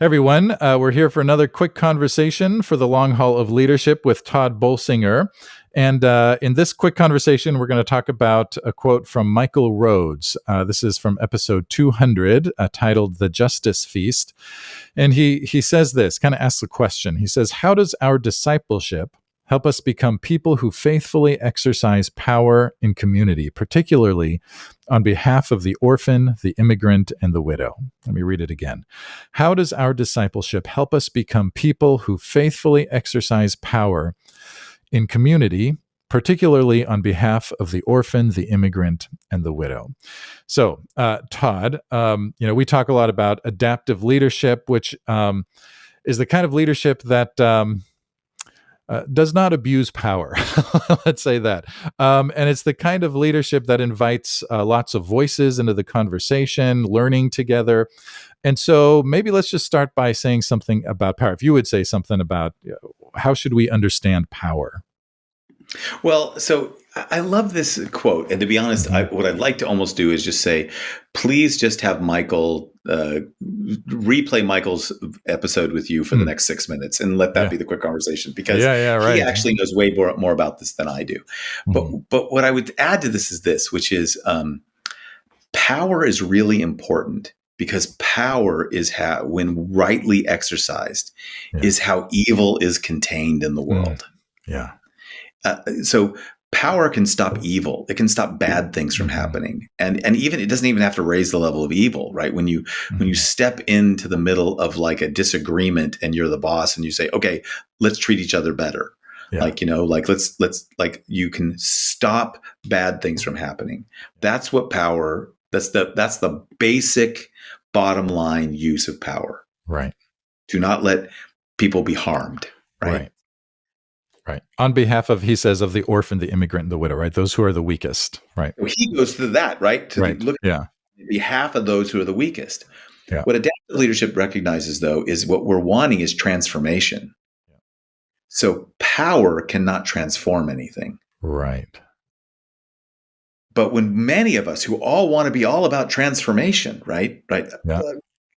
Everyone, we're here for another quick conversation for the long haul of leadership with Todd Bolsinger. And in this quick conversation, we're going to talk about a quote from Michael Rhodes. This is from episode 200, titled The Justice Feast. And he says this, kind of asks a question. He says, how does our discipleship help us become people who faithfully exercise power in community, particularly on behalf of the orphan, the immigrant, and the widow? Let me read it again. How does our discipleship help us become people who faithfully exercise power in community, particularly on behalf of the orphan, the immigrant, and the widow? So, Todd, we talk a lot about adaptive leadership, which is the kind of leadership that does not abuse power. Let's say that. And it's the kind of leadership that invites lots of voices into the conversation, learning together. And so maybe let's just start by saying something about power. If you would say something about how should we understand power? Well, so I love this quote. And to be honest, what I'd like to almost do is just say, please just have Michael replay Michael's episode with you for the next 6 minutes and let that be the quick conversation, because right. He actually knows way more about this than I do. But what I would add to this is this, which is power is really important, because power is how, when rightly exercised, is how evil is contained in the world. So power can stop evil. It can stop bad things from happening. And even it doesn't even have to raise the level of evil, right? When you step into the middle of like a disagreement and you're the boss and you say, okay, let's treat each other better. Let's you can stop bad things from happening. That's what power, that's the basic bottom line use of power. Right. Do not let people be harmed. Right. On behalf of, he says, of the orphan, the immigrant, and the widow, right? Those who are the weakest, right? Well, he goes to that, right? Look on behalf of those who are the weakest. Yeah. What adaptive leadership recognizes, though, is what we're wanting is transformation. Yeah. So power cannot transform anything. Right. But when many of us who all want to be all about transformation, right? Yeah.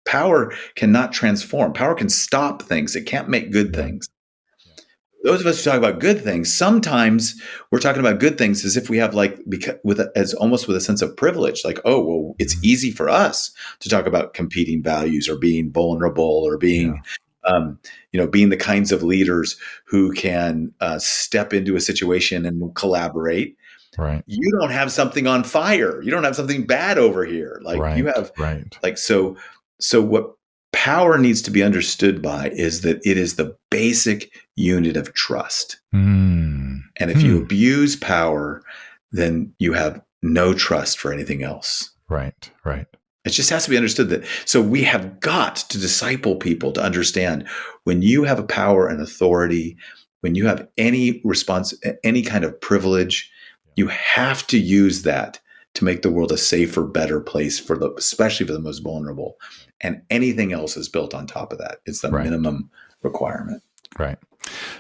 Power cannot transform. Power can stop things. It can't make good things. Those of us who talk about good things, sometimes we're talking about good things as if we have as almost with a sense of privilege, like, oh, well, it's easy for us to talk about competing values or being vulnerable or being, being the kinds of leaders who can step into a situation and collaborate. Right. You don't have something on fire. You don't have something bad over here. You have so what power needs to be understood by is that it is the basic unit of trust. And if you abuse power, then you have no trust for anything else. Right. It just has to be understood that. So we have got to disciple people to understand when you have a power and authority, when you have any kind of privilege, you have to use that to make the world a safer, better place especially for the most vulnerable. And anything else is built on top of that. It's the minimum requirement. Right.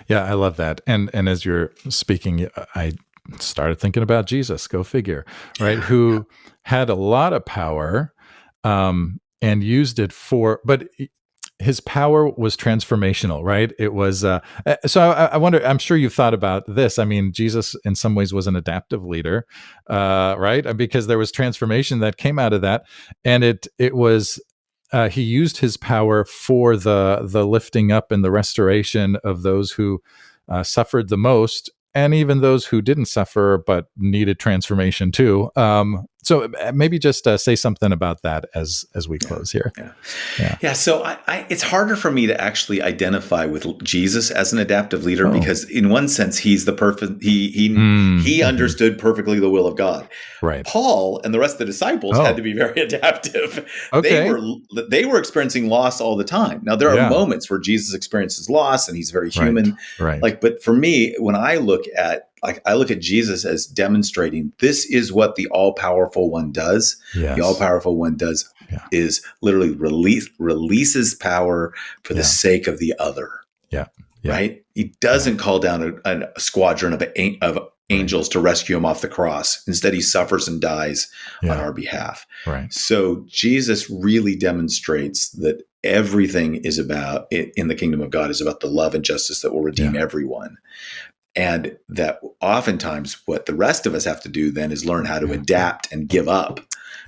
Yeah, I love that. And as you're speaking, I started thinking about Jesus, go figure, right? Who had a lot of power and used it but his power was transformational, right? It was, so I wonder, I'm sure you've thought about this. I mean, Jesus in some ways was an adaptive leader, right? Because there was transformation that came out of that. And it was, he used his power for the lifting up and the restoration of those who suffered the most, and even those who didn't suffer but needed transformation too. So maybe just say something about that as we close here. Yeah. So it's harder for me to actually identify with Jesus as an adaptive leader because, in one sense, he's the perfect. He understood perfectly the will of God. Right. Paul and the rest of the disciples had to be very adaptive. Okay. They were experiencing loss all the time. Now there are moments where Jesus experiences loss and he's very human. Right. But for me, when I look at Jesus as demonstrating this is what the all-powerful one does. Yes. The all-powerful one does is literally releases power for the sake of the other. Yeah. Right? He doesn't call down a squadron of angels to rescue him off the cross. Instead, he suffers and dies on our behalf. Right. So Jesus really demonstrates that everything is about, in the kingdom of God, is about the love and justice that will redeem everyone. And that oftentimes what the rest of us have to do then is learn how to adapt and give up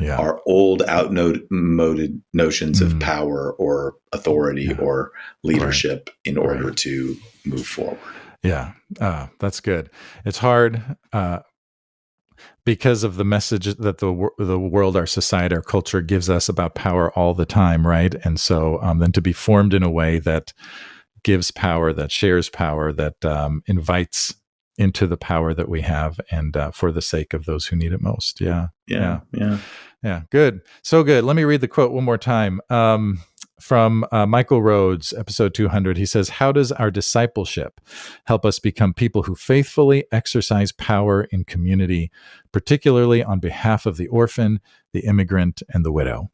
our old outmoded notions of power or authority or leadership in order to move forward. Yeah, that's good. It's hard because of the message that the world, our society, our culture gives us about power all the time, right? And so then to be formed in a way that gives power, that shares power, that invites into the power that we have, and for the sake of those who need it most. Yeah. Good. So good. Let me read the quote one more time. From Michael Rhodes, episode 200. He says, "How does our discipleship help us become people who faithfully exercise power in community, particularly on behalf of the orphan, the immigrant, and the widow?"